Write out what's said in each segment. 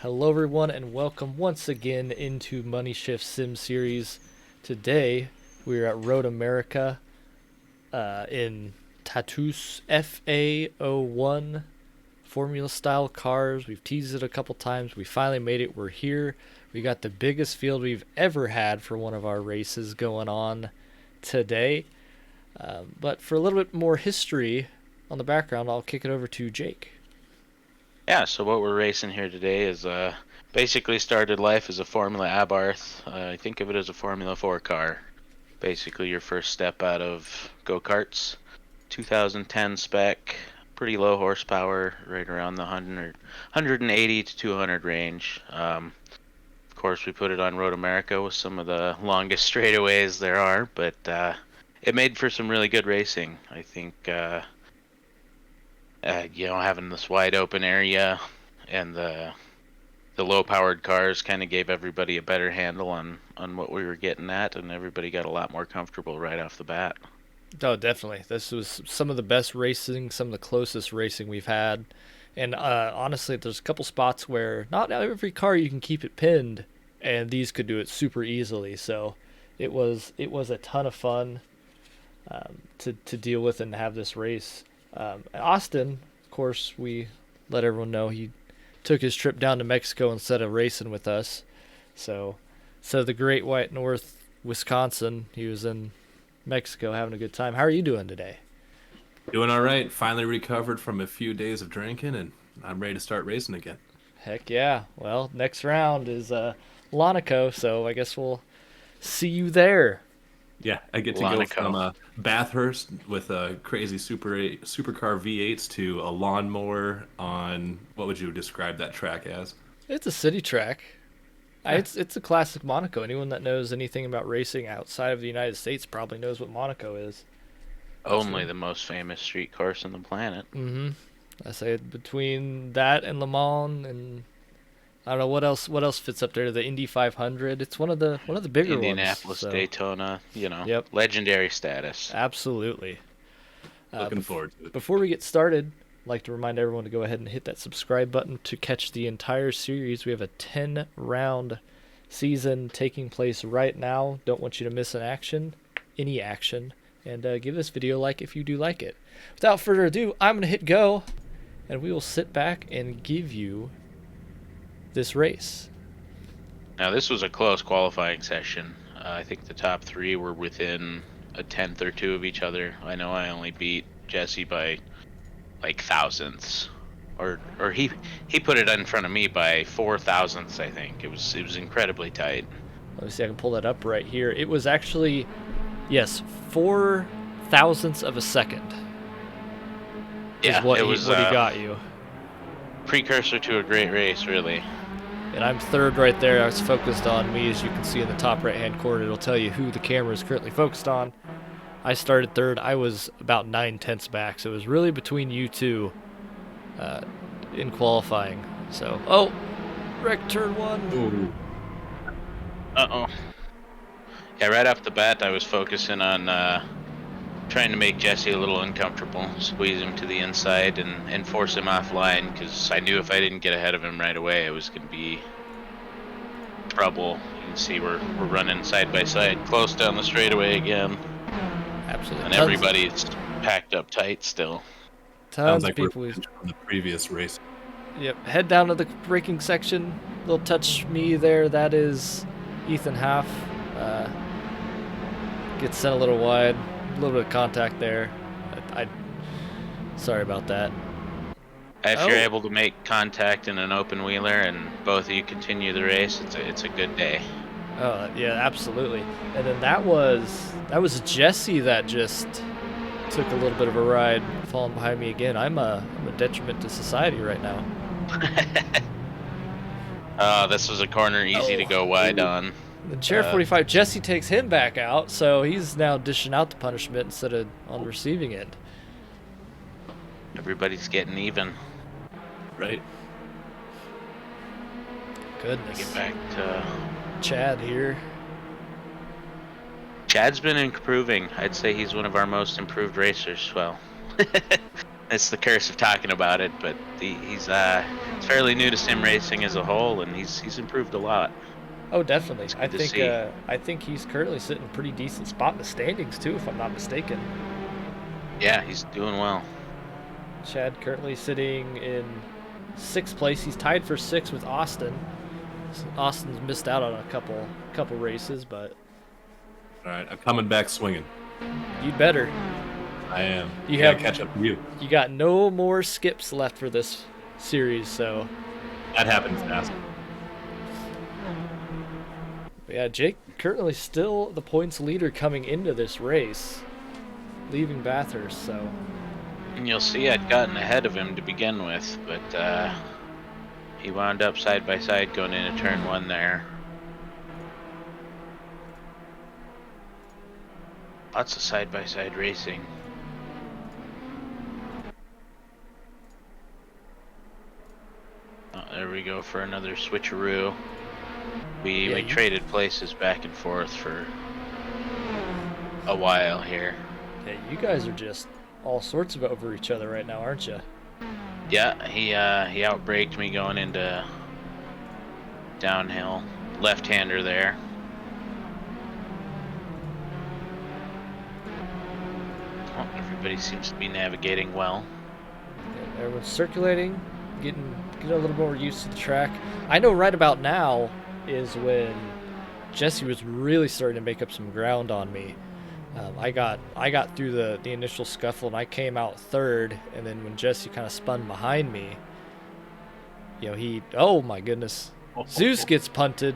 Hello everyone and welcome once again into Money Shift Sim Series. Today we're at Road America in Tatuus FA 01 Formula style cars. We've teased it a couple times. We finally made it. We're here. We got the biggest field we've ever had for one of our races going on today. But for a little bit more history on the background, I'll kick it over to Jake. Yeah, so what we're racing here today is basically started life as a Formula Abarth. I think of it as a Formula 4 car. Basically your first step out of go-karts. 2010 spec, pretty low horsepower, right around the 180 to 200 range. Of course, we put it on Road America with some of the longest straightaways there are, but it made for some really good racing. I think having this wide open area and the low powered cars kind of gave everybody a better handle on what we were getting at, and everybody got a lot more comfortable right off the bat. Oh, definitely. This was some of the best racing, some of the closest racing we've had. And honestly, there's a couple spots where not every car you can keep it pinned, and these could do it super easily. So it was a ton of fun to deal with and have this race. Austin, of course, we let everyone know he took his trip down to Mexico instead of racing with us. So the Great White North, Wisconsin, he was in Mexico having a good time. How are you doing today? Doing all right. Finally recovered from a few days of drinking, and I'm ready to start racing again. Heck yeah. Well, next round is Lonico, so I guess we'll see you there. Yeah, I get to go from Bathurst with a crazy supercar V8s to a lawnmower on what would you describe that track as? It's a city track. Yeah. It's a classic Monaco. Anyone that knows anything about racing outside of the United States probably knows what Monaco is. Only the most famous street course on the planet. Mm-hmm. I say between that and Le Mans, and I don't know what else fits up there. The Indy 500. It's one of the bigger Indianapolis, ones. So, Daytona, yep, legendary status. absolutely. Looking forward to it. Before we get started, I'd like to remind everyone to go ahead and hit that subscribe button to catch the entire series. We have a 10-round season taking place right now. Don't want you to miss any action, and give this video a like if you do like it. Without further ado, I'm going to hit go, and we will sit back and give you this race. Now, this was a close qualifying session. I think the top three were within a tenth or two of each other. I know I only beat Jesse by like thousandths, or he put it in front of me by 4 thousandths. I think it was incredibly tight. Let me see, I can pull that up right here. It was actually, yes, 4 thousandths of a second. Yeah, Is what it he, was what he got you. precursor to a great race, really. And I'm third right there. It's focused on me, as you can see in the top right-hand corner. It'll tell you who the camera is currently focused on. I started third. I was about 9/10 back, so it was really between you two in qualifying. So, oh, wreck turn one. Ooh. Uh-oh. Yeah, right off the bat, I was focusing on trying to make Jesse a little uncomfortable, squeeze him to the inside and force him offline, because I knew if I didn't get ahead of him right away, it was going to be trouble. You can see we're running side by side, close down the straightaway again, Absolutely. and everybody's packed up tight still. Tons Sounds like of people. we're from the previous race. Yep, head down to the braking section. They'll touch me there. That is Ethan Half. Gets sent a little wide. A little bit of contact there. Sorry about that. If Oh. you're able to make contact in an open wheeler and both of you continue the race, it's a good day. Oh yeah, absolutely. And then that was Jesse that just took a little bit of a ride, falling behind me again. I'm a detriment to society right now. This was a corner easy to go wide on. The chair 45, Jesse takes him back out, so he's now dishing out the punishment instead of on the receiving end. Everybody's getting even. Right? Goodness. Get back to Chad here. Chad's been improving. I'd say he's one of our most improved racers. Well, it's the curse of talking about it, but he's it's fairly new to sim racing as a whole, and he's improved a lot. Oh, definitely. It's I good to think see. I think he's currently sitting pretty decent spot in the standings too, if I'm not mistaken. Yeah, he's doing well. Chad currently sitting in 6th place. He's tied for 6th with Austin. Austin's missed out on a couple races, but All right, I'm coming back swinging. you'd better. I am. You Gotta have catch up to you. You got no more skips left for this series, so That happens fast. yeah, Jake currently still the points leader coming into this race, leaving Bathurst. So And you'll see I'd gotten ahead of him to begin with, but he wound up side by side going into turn 1 there. Lots of side by side racing. Oh, there we go for another switcheroo. We traded places back and forth for a while here. yeah, you guys are just all sorts of over each other right now, aren't you? Yeah, he outbraked me going into downhill. Left-hander there. Oh, everybody seems to be navigating well. Yeah, everyone's circulating, getting a little more used to the track. I know right about now is when Jesse was really starting to make up some ground on me. I got through the initial scuffle and I came out 3rd, and then when Jesse kind of spun behind me, oh my goodness, Zeus gets punted.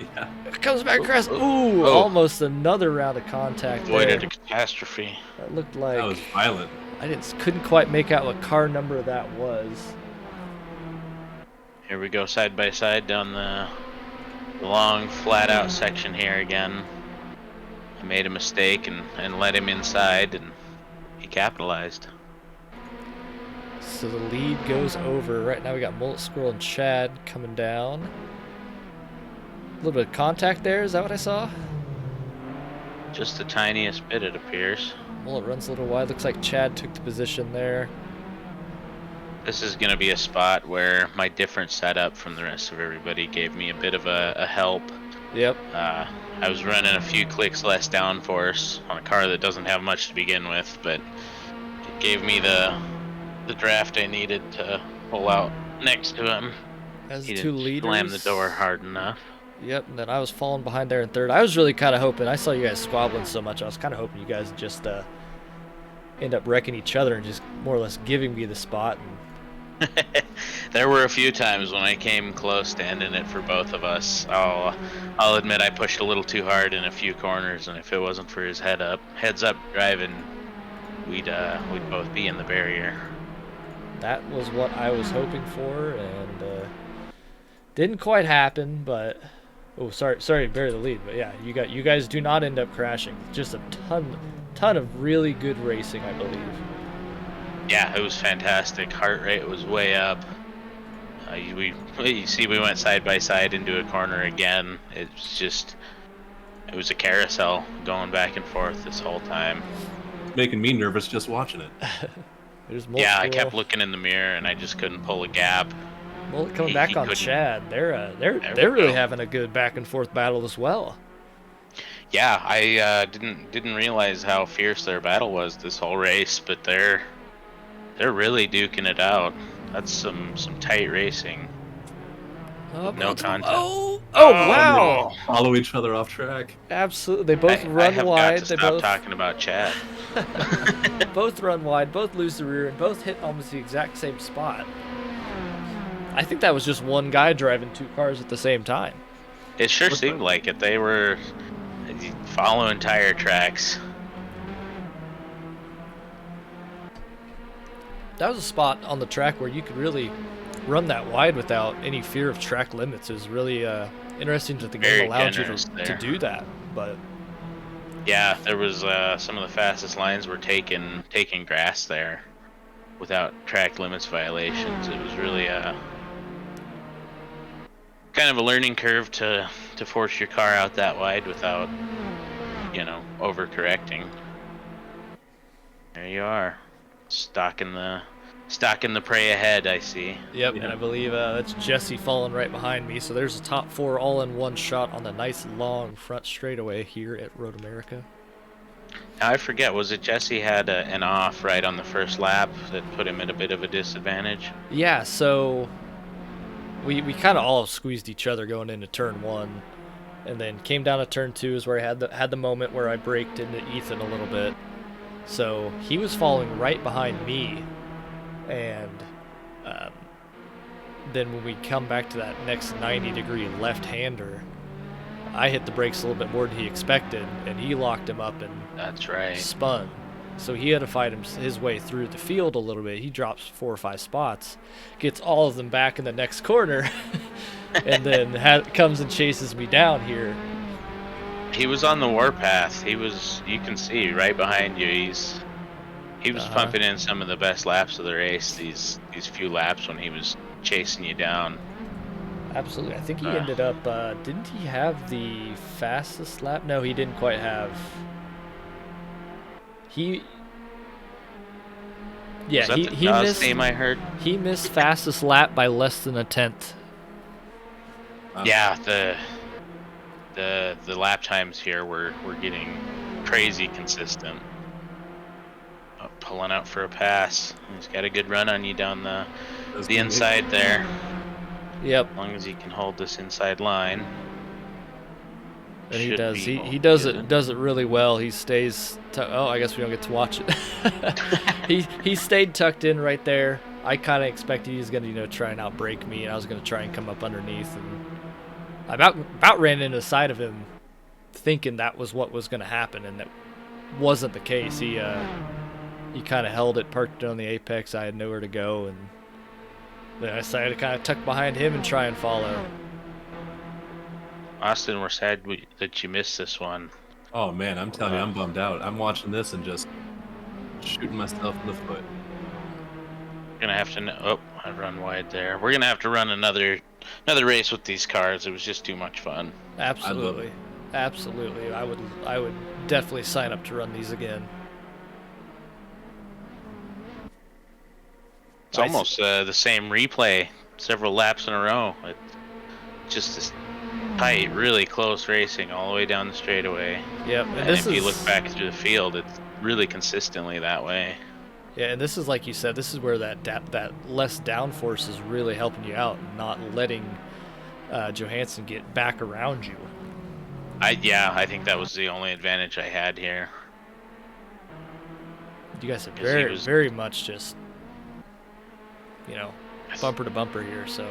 Yeah. Comes back across. Ooh, almost another round of contact. Avoided there. a catastrophe. That looked like That was violent. I couldn't quite make out what car number that was. Here we go side by side down the long flat out section here again. I made a mistake and let him inside, and he capitalized. So the lead goes over. Right now we got Mullet Squirrel and Chad coming down. A little bit of contact there, is that what I saw? Just the tiniest bit, it appears. Mullet runs a little wide. Looks like Chad took the position there. This is going to be a spot where my different setup from the rest of everybody gave me a bit of a help. Yep. I was running a few clicks less downforce on a car that doesn't have much to begin with, but it gave me the draft I needed to pull out next to him. As He two didn't leaders. slam the door hard enough. Yep, and then I was falling behind there in 3rd. I was really kind of hoping. I saw you guys squabbling so much. I was kind of hoping you guys just end up wrecking each other and just more or less giving me the spot. There were a few times when I came close to ending it for both of us. I'll admit I pushed a little too hard in a few corners, and if it wasn't for his heads up driving, we'd both be in the barrier. That was what I was hoping for, and didn't quite happen. But sorry to bury the lead. But yeah, you guys do not end up crashing. Just a ton of really good racing, I believe. Yeah, it was fantastic. Heart rate was way up. You see, we went side by side into a corner again. It was a carousel going back and forth this whole time. Making me nervous just watching it. Yeah, I kept looking in the mirror and I just couldn't pull a gap. Mullet coming back on Chad. They're really having a good back and forth battle as well. Yeah, I didn't realize how fierce their battle was this whole race, but they're really duking it out. That's some tight racing. No contact. Oh wow! Follow each other off track. Absolutely, they both run I have wide. Got to stop talking about Chad. Both run wide, both lose the rear, and both hit almost the exact same spot. I think that was just one guy driving 2 cars at the same time. It sure seemed like it. They were following tire tracks. That was a spot on the track where you could really run that wide without any fear of track limits. It was really interesting that the game allowed you to do that. But yeah, there was some of the fastest lines were taking grass there without track limits violations. It was really kind of a learning curve to force your car out that wide without, overcorrecting. There you are. Stalking the prey ahead, I see. Yep, and I believe that's Jesse falling right behind me. So there's a top 4 all in one shot on the nice long front straightaway here at Road America. Now, I forget, was it Jesse had an off right on the first lap that put him at a bit of a disadvantage? Yeah, so we kind of all squeezed each other going into turn 1, and then came down to turn 2 is where I had the moment where I braked into Ethan a little bit. So he was following right behind me, and then when we come back to that next 90-degree left-hander, I hit the brakes a little bit more than he expected, and he locked him up and That's right. spun. So he had to fight his way through the field a little bit. He drops 4 or 5 spots, gets all of them back in the next corner, and then comes and chases me down here. He was on the warpath. He was, you can see right behind you. He was pumping in some of the best laps of the race. These few laps when he was chasing you down. Absolutely. I think he ended up, didn't he have the fastest lap? No, he didn't quite have. He missed. Name I heard. He missed fastest lap by less than a tenth. Yeah, the lap times here were getting crazy consistent. Pulling out for a pass. He's got a good run on you down the inside there. Yep. As long as he can hold this inside line. And he does. He does it really well. He stays. Oh, I guess we don't get to watch it. he stayed tucked in right there. I kind of expected he was going to try and outbrake me, and I was going to try and come up underneath, and I about ran into the side of him, thinking that was what was going to happen, and that wasn't the case. He kind of held it, parked it on the apex. I had nowhere to go, and then I decided to kind of tuck behind him and try and follow. Austin, we're sad that you missed this one. Oh man, I'm telling you, I'm bummed out. I'm watching this and just shooting myself in the foot. We're gonna have to. Oh, I run wide there. We're gonna have to run another race with these cars. It was just too much fun. Absolutely, absolutely. I would definitely sign up to run these again. It's almost the same replay, several laps in a row. Just this tight, really close racing all the way down the straightaway. Yep, and if you look back through the field, it's really consistently that way. Yeah, and this is like you said. This is where that less downforce is really helping you out, not letting Johansson get back around you. I think that was the only advantage I had here. You guys are very much just bumper to bumper here. So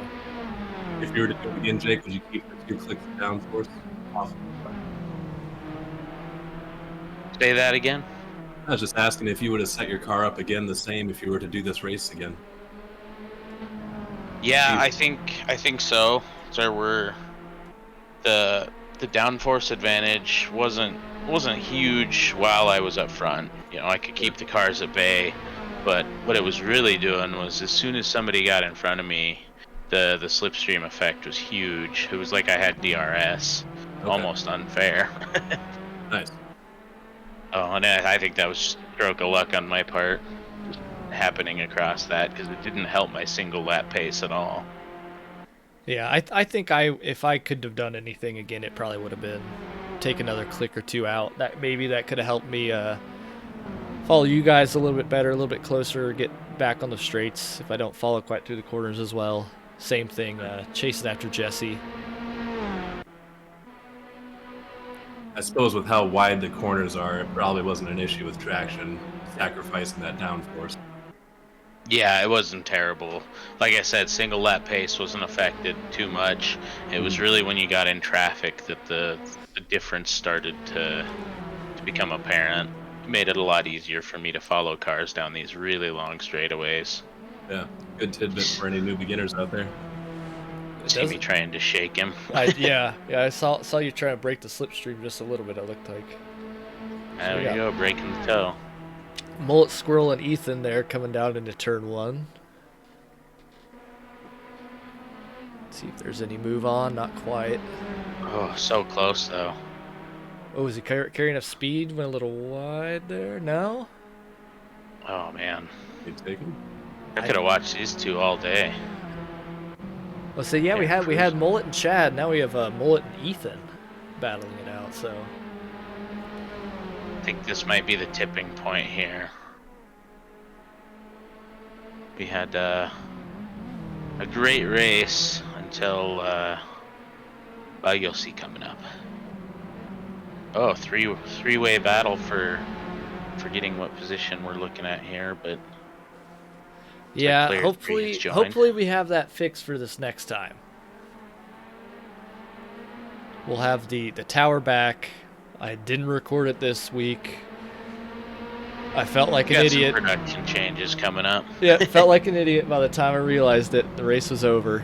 if you were to do it again, Jake, would you keep the 2 clicks of downforce? Awesome. Say that again? I was just asking if you would have set your car up again the same if you were to do this race again. Yeah, I think so. The downforce advantage wasn't huge while I was up front. I could keep the cars at bay, but what it was really doing was as soon as somebody got in front of me, the slipstream effect was huge. It was like I had DRS. Okay. Almost unfair. Nice. Oh, and I think that was just a stroke of luck on my part, just happening across that, because it didn't help my single lap pace at all. Yeah, I think if I could have done anything again, it probably would have been take another click or 2 out. That could have helped me follow you guys a little bit better, a little bit closer, get back on the straights if I don't follow quite through the corners as well. Same thing, chasing after Jesse. I suppose with how wide the corners are, it probably wasn't an issue with traction, sacrificing that downforce. Yeah, it wasn't terrible. Like I said, single lap pace wasn't affected too much. It was really when you got in traffic that the difference started to become apparent. It made it a lot easier for me to follow cars down these really long straightaways. Yeah, good tidbit for any new beginners out there. See me trying to shake him. Yeah, I saw you trying to break the slipstream just a little bit, it looked like. There we go, breaking the toe. Mullet, Squirrel, and Ethan there coming down into turn 1. Let's see if there's any move on, not quite. Oh, so close though. Oh, is he carrying enough speed? Went a little wide there? No? Oh man. Good taken. I could have watched these two all day. Well, so yeah, we had Mullet and Chad. Now we have Mullet and Ethan battling it out. So I think this might be the tipping point here. We had a great race until, well, you'll see coming up. Oh, three-way battle for forgetting what position we're looking at here, but yeah, hopefully we have that fixed for this next time. We'll have the tower back. I didn't record it this week. I felt like an idiot. Some production changes coming up. Yeah, felt like an idiot by the time I realized it. The race was over.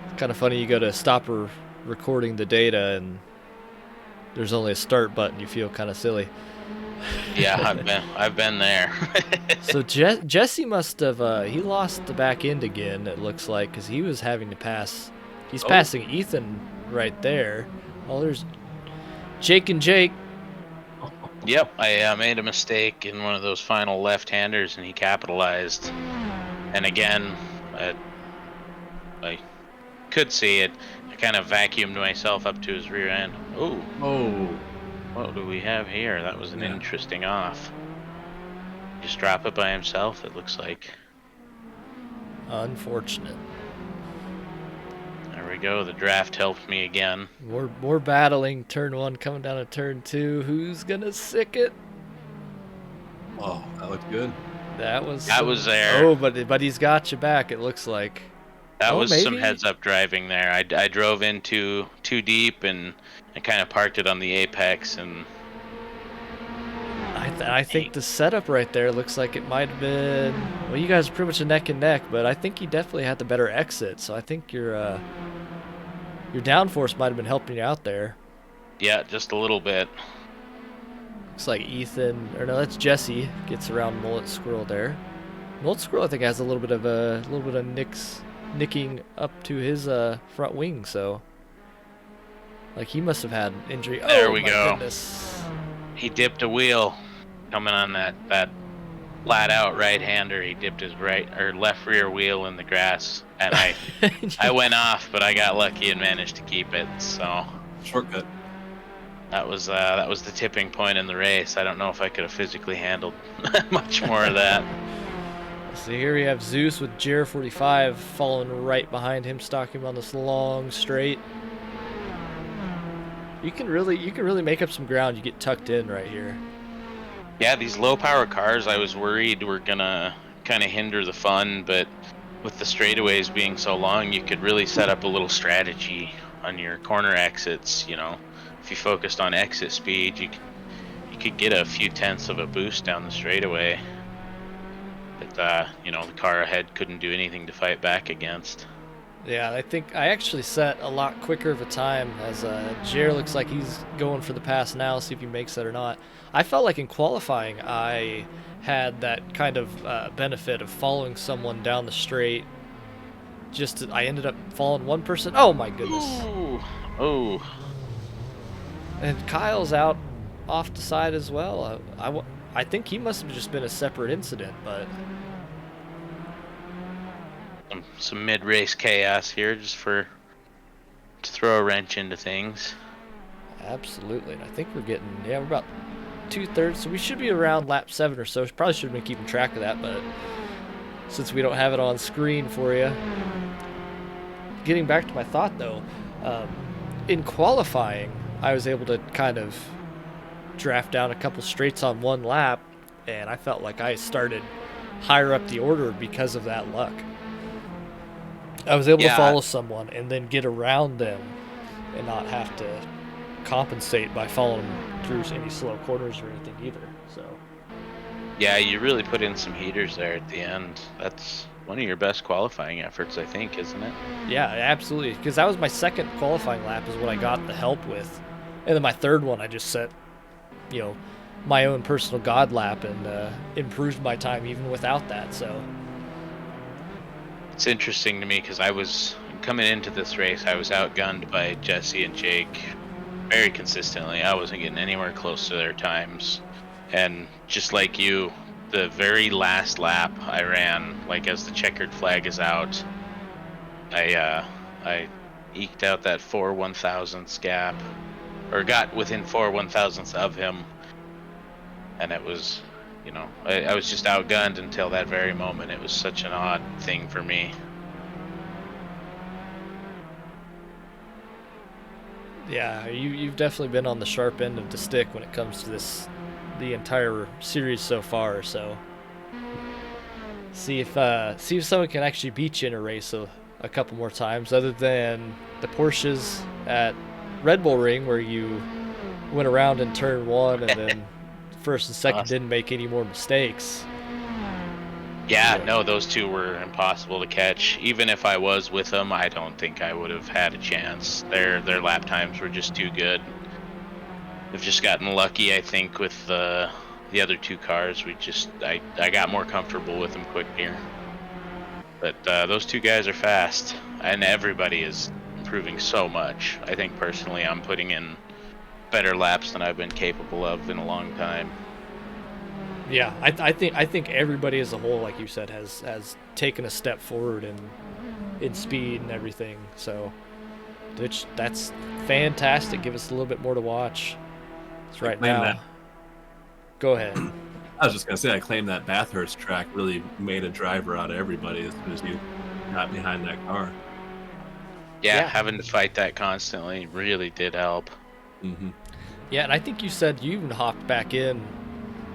It's kind of funny. You go to stop recording the data, and there's only a start button. You feel kind of silly. Yeah, I've been there. So Jesse must have he lost the back end again. It looks like because he was having to pass. He's passing Ethan right there. Oh, there's Jake and Jake. Yep, I made a mistake in one of those final left-handers, and he capitalized. And again, I could see it. I kind of vacuumed myself up to his rear end. Oh. What do we have here? That was an interesting off. Just drop it by himself, it looks like. Unfortunate. There we go. The draft helped me again. More battling. Turn 1 coming down to turn 2. Who's gonna sick it? Oh, that looked good. That was there. Oh, but he's got you back. It looks like. That was some heads-up driving there. I drove in too deep and kind of parked it on the apex, and I think the setup right there looks like it might have been. Well, you guys are pretty much a neck and neck, but I think you definitely had the better exit. So I think your downforce might have been helping you out there. Yeah, just a little bit. Looks like Ethan, or no, that's Jesse gets around Mullet Squirrel there. Mullet Squirrel, I think, has a little bit of nicking up to his front wing, so like he must have had an injury. There we go. Goodness. He dipped a wheel coming on that flat out right-hander. He dipped his left rear wheel in the grass, and I went off, but I got lucky and managed to keep it. So shortcut. That was the tipping point in the race. I don't know if I could have physically handled much more of that. So here we have Zeus with JR45 following right behind him, stalking him on this long straight. You can really make up some ground. You get tucked in right here. Yeah, these low power cars, I was worried were gonna kind of hinder the fun, but with the straightaways being so long, you could really set up a little strategy on your corner exits. You know, if you focused on exit speed, you could get a few tenths of a boost down the straightaway that the car ahead couldn't do anything to fight back against. Yeah, I think I actually set a lot quicker of a time as Jer looks like he's going for the pass now, see if he makes that or not. I felt like in qualifying I had that kind of benefit of following someone down the straight. I ended up following one person. Oh my goodness. Ooh. Oh. And Kyle's out off the side as well. I think he must have just been a separate incident, but some mid-race chaos here, just to throw a wrench into things. Absolutely, and I think we're about 2/3, so we should be around lap 7 or so. Probably should have been keeping track of that, but since we don't have it on screen for you. Getting back to my thought though, in qualifying, I was able to kind of draft down a couple straights on one lap, and I felt like I started higher up the order because of that luck. I was able to follow someone and then get around them and not have to compensate by following them through any slow corners or anything either. So yeah, you really put in some heaters there at the end. That's one of your best qualifying efforts, I think, isn't it? Yeah, absolutely, because that was my second qualifying lap is what I got the help with, and then my third one I just set my own personal god lap and improved my time even without that. So it's interesting to me because I was coming into this race, I was outgunned by Jesse and Jake very consistently. I wasn't getting anywhere close to their times, and just like you, the very last lap I ran, like as the checkered flag is out, I eked out that 4/1000ths gap, or got within 4/1000ths of him, and it was, I was just outgunned until that very moment. It was such an odd thing for me. Yeah, you've definitely been on the sharp end of the stick when it comes to the entire series so far. So see if someone can actually beat you in a race a couple more times, other than the Porsches at Red Bull Ring where you went around in turn 1 and then first and second Awesome. didn't make any more mistakes. Yeah, no, those two were impossible to catch. Even if I was with them, I don't think I would have had a chance. Their lap times were just too good. We've just gotten lucky, I think, with the other two cars. I got more comfortable with them quicker. But those two guys are fast, and everybody is improving so much. I think personally, I'm putting in better laps than I've been capable of in a long time. Yeah, I think everybody as a whole, like you said, has taken a step forward in speed and everything. So, which that's fantastic. Give us a little bit more to watch. It's right now. That. Go ahead. I was just gonna say, I claim that Bathurst track really made a driver out of everybody as soon as you got behind that car. Yeah, having to fight that constantly really did help. Mm-hmm. Yeah, and I think you said you even hopped back in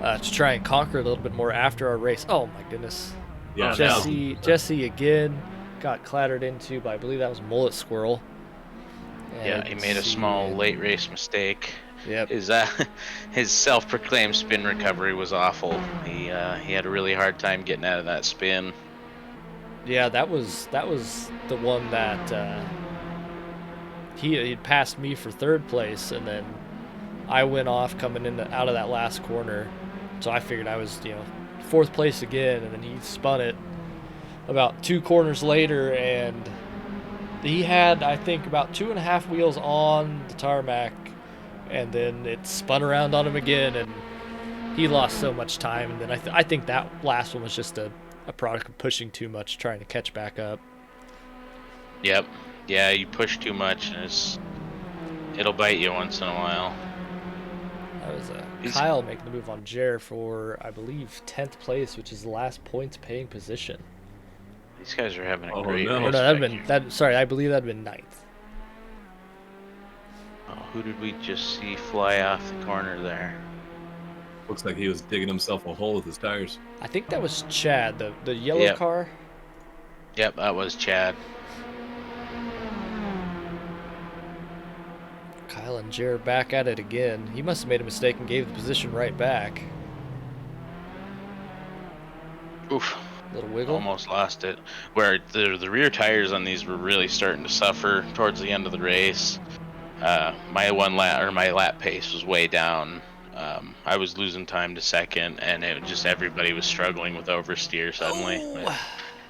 to try and conquer a little bit more after our race. Oh my goodness. Yeah, Jesse again got clattered into by, I believe that was Mullet Squirrel. And yeah, he made a small late race mistake. Yep. His self-proclaimed spin recovery was awful. He had a really hard time getting out of that spin. Yeah, that was the one that he'd passed me for third place, and then I went off coming out of that last corner. So I figured I was, fourth place again, and then he spun it about 2 corners later, and he had, I think, about 2.5 wheels on the tarmac, and then it spun around on him again, and he lost so much time. And then I think that last one was just a product of pushing too much, trying to catch back up. Yep. Yeah, you push too much, and it'll bite you once in a while. That was Kyle making the move on Jer for, I believe, 10th place, which is the last points paying position. These guys are having a great race. No, I believe that'd been 9th. Oh, who did we just see fly off the corner there? Looks like he was digging himself a hole with his tires. I think that was Chad, the yellow car. Yep, that was Chad. Kyle and Jer back at it again. He must have made a mistake and gave the position right back. Oof. Little wiggle. Almost lost it. Where the rear tires on these were really starting to suffer towards the end of the race. My lap pace was way down. I was losing time to second, and everybody was struggling with oversteer suddenly. Oh.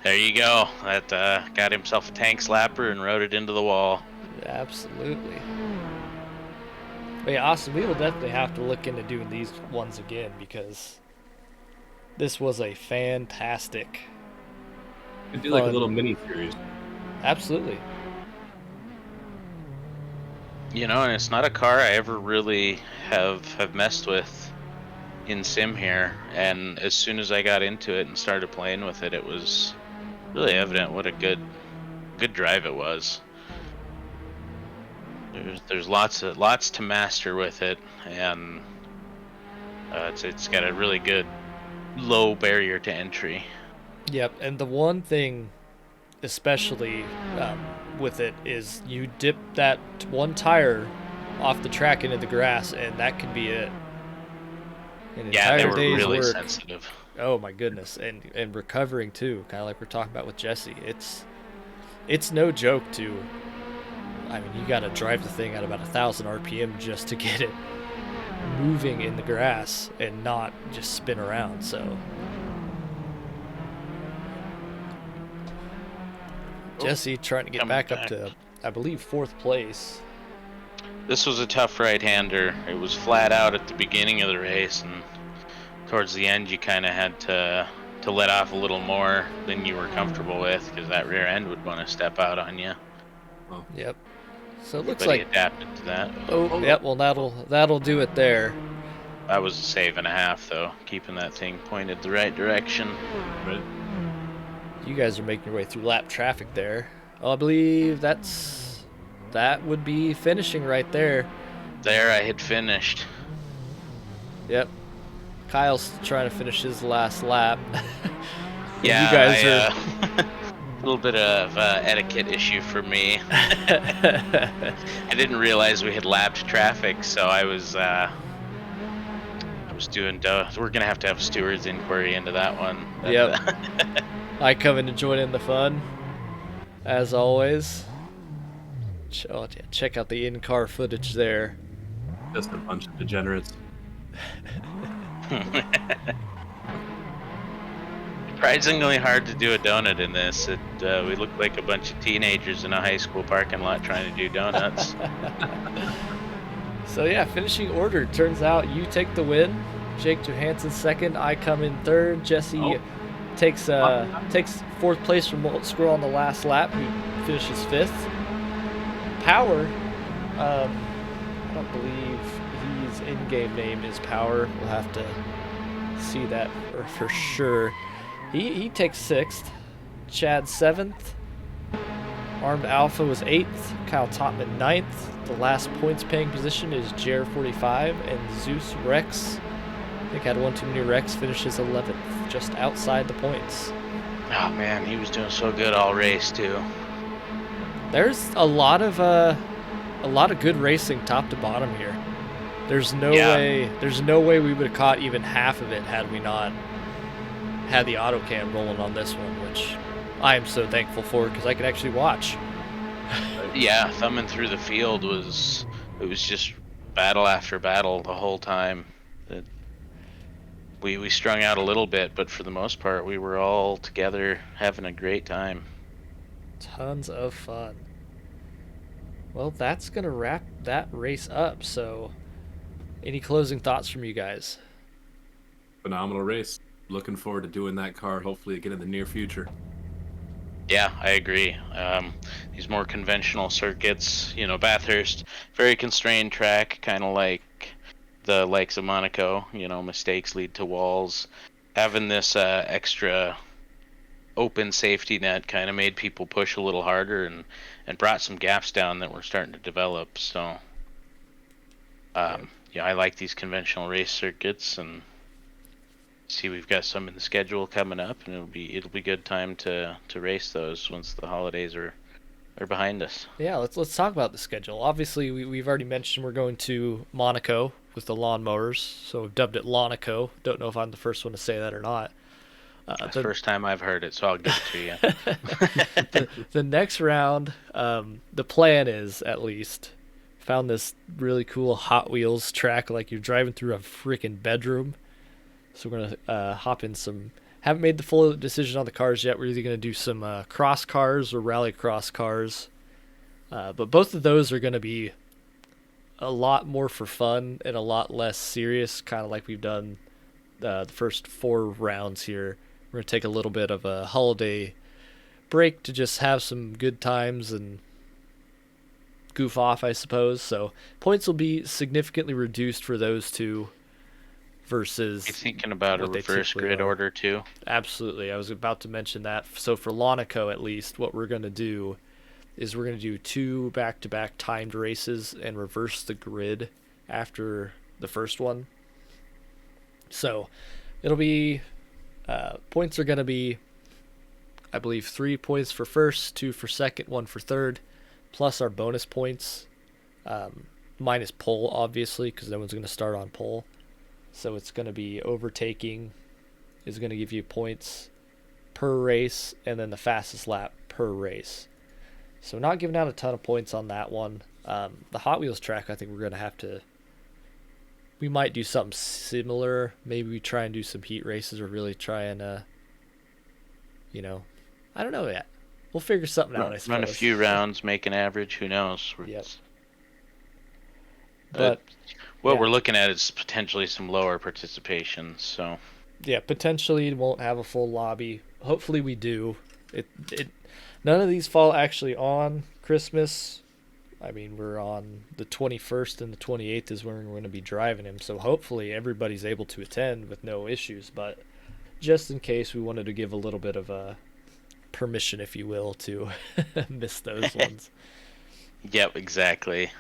There you go. That got himself a tank slapper and rode it into the wall. Absolutely. But yeah, Austin, we will definitely have to look into doing these ones again, because this was a fantastic. Could do like a little mini series. Absolutely. And it's not a car I ever really have messed with in sim here. And as soon as I got into it and started playing with it, it was really evident what a good drive it was. There's lots to master with it, and it's got a really good low barrier to entry. Yep, and the one thing especially with it is you dip that one tire off the track into the grass, and that could be it. Yeah, they were really sensitive. Oh my goodness, and recovering too, kind of like we're talking about with Jesse. It's no joke to. I mean, you got to drive the thing at about 1,000 RPM just to get it moving in the grass and not just spin around. So, Jesse trying to get back up to, I believe, 4th place. This was a tough right-hander. It was flat out at the beginning of the race, and towards the end, you kind of had to let off a little more than you were comfortable with, because that rear end would want to step out on you. Well, Yep. So it looks Everybody like. adapted to that. Oh, yep. Well, that'll do it there. That was a save and a half, though, keeping that thing pointed the right direction. right. You guys are making your way through lap traffic there. Oh, I believe that would be finishing right there. There, I had finished. Yep. Kyle's trying to finish his last lap. Yeah, you guys are. a little bit of etiquette issue for me. I didn't realize we had lapped traffic, so I was doing. We're gonna have to have steward's inquiry into that one. Yep. I come in to join in the fun, as always. Check out the in-car footage there. Just a bunch of degenerates. Surprisingly hard to do a donut in this. We look like a bunch of teenagers in a high school parking lot trying to do donuts. So yeah, finishing order. Turns out you take the win. Jake Johansson second. I come in third. Jesse takes fourth place from Molten Squirrel on the last lap, who finishes fifth. Power, I don't believe his in-game name is Power. We'll have to see that for sure. He takes sixth. Chad seventh. Armed Alpha was eighth. Kyle Topman ninth. The last points-paying position is Jer 45, and Zeus Rex, I think had one too many Rex, finishes 11th, just outside the points. Oh man, he was doing so good all race too. There's a lot of good racing top to bottom here. There's no way we would have caught even half of it had we not had the auto cam rolling on this one, which I am so thankful for because I could actually watch. Yeah, thumbing through the field was just battle after battle the whole time. We strung out a little bit, but for the most part, we were all together having a great time. Tons of fun. Well, that's going to wrap that race up. So, any closing thoughts from you guys? Phenomenal race. Looking forward to doing that car, hopefully again in the near future. Yeah, I agree. These more conventional circuits, Bathurst, very constrained track, kind of like the likes of Monaco, mistakes lead to walls. Having this extra open safety net kind of made people push a little harder and brought some gaps down that we're starting to develop. So, I like these conventional race circuits, and see we've got some in the schedule coming up, and it'll be good time to race those once the holidays are behind us. Yeah, let's talk about the schedule. Obviously, we've already mentioned we're going to Monaco with the lawnmowers, so we've dubbed it Lawnico. Don't know if I'm the first one to say that or not. That's the first time I've heard it, so I'll give it to you. the next round, the plan is, at least, found this really cool Hot Wheels track like you're driving through a freaking bedroom. So we're going to hop in some... Haven't made the full decision on the cars yet. We're either going to do some cross cars or rally cross cars. But both of those are going to be a lot more for fun and a lot less serious, kind of like we've done the first 4 rounds here. We're going to take a little bit of a holiday break to just have some good times and goof off, I suppose. So points will be significantly reduced for those two versus... You're thinking about a reverse grid order too? Absolutely. I was about to mention that. So for Lawnico, at least, what we're going to do is we're going to do 2 back-to-back timed races and reverse the grid after the first one. So it'll be... points are going to be, I believe, 3 points for first, 2 for second, 1 for third, plus our bonus points, minus pole, obviously, because no one's going to start on pole. So it's going to be overtaking is going to give you points per race, and then the fastest lap per race. So not giving out a ton of points on that one. The Hot Wheels track, I think we're going to have to... We might do something similar. Maybe we try and do some heat races or really try and, I don't know yet. We'll figure something out, I suppose. Run a few rounds, make an average. Who knows? Yep. But what we're looking at is potentially some lower participation. So yeah, potentially won't have a full lobby. Hopefully we do. It none of these fall actually on Christmas. I mean, we're on the 21st and the 28th is when we're going to be driving him. So hopefully everybody's able to attend with no issues. But just in case, we wanted to give a little bit of a permission, if you will, to miss those ones. Yep, exactly.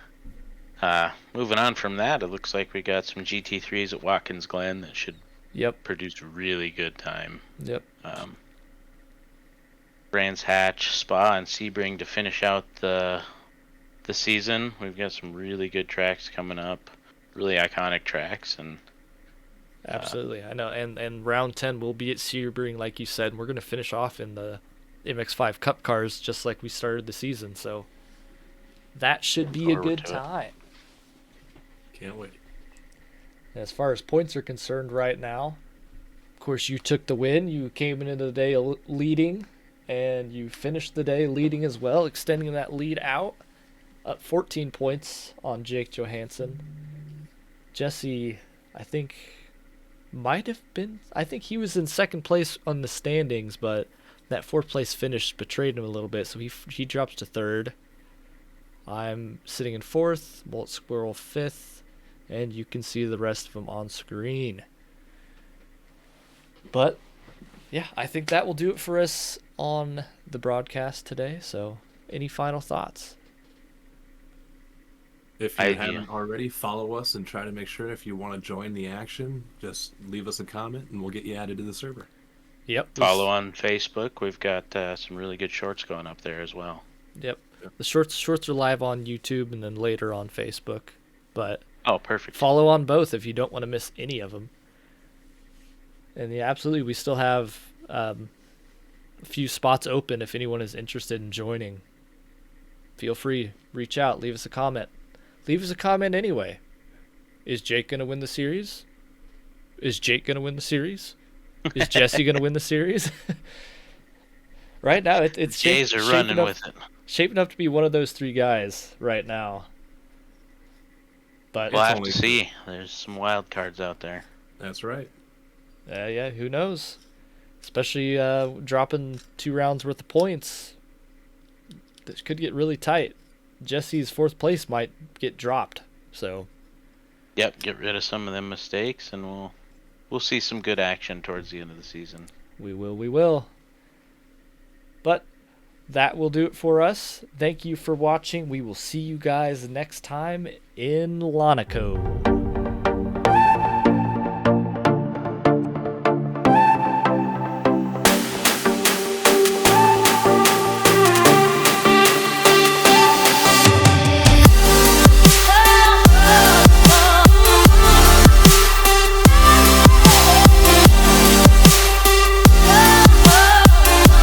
Moving on from that, it looks like we got some GT3s at Watkins Glen that should produce really good time. Yep. Brands Hatch, Spa, and Sebring to finish out the season. We've got some really good tracks coming up, really iconic tracks, and absolutely, I know. And round 10 will be at Sebring, like you said. And we're going to finish off in the MX5 Cup cars, just like we started the season. So that should be a good time. Can't wait. As far as points are concerned right now, of course, you took the win. You came into the day leading, and you finished the day leading as well, extending that lead out. Up 14 points on Jake Johansson. Jesse, I think, might have been... I think he was in second place on the standings, but that fourth place finish betrayed him a little bit, so he drops to third. I'm sitting in fourth, Molt Squirrel fifth, and you can see the rest of them on screen. But, yeah, I think that will do it for us on the broadcast today, so any final thoughts? If you haven't already, follow us and try to make sure if you want to join the action, just leave us a comment and we'll get you added to the server. Yep. Follow on Facebook. We've got some really good shorts going up there as well. Yep. The shorts are live on YouTube and then later on Facebook. But perfect. Follow on both if you don't want to miss any of them. And yeah, absolutely, we still have a few spots open if anyone is interested in joining. Feel free, reach out, leave us a comment. Leave us a comment anyway. Is Jake going to win the series? Is Jake going to win the series? Is Jesse going to win the series? Right now, it's Jays are running with it. Shaping up to be one of those three guys right now. But we'll have to see. There's some wild cards out there. That's right. Yeah, who knows? Especially dropping 2 rounds worth of points. This could get really tight. Jesse's fourth place might get dropped. So, yep, get rid of some of them mistakes, and we'll see some good action towards the end of the season. We will. But that will do it for us. Thank you for watching. We will see you guys next time in Lanaco.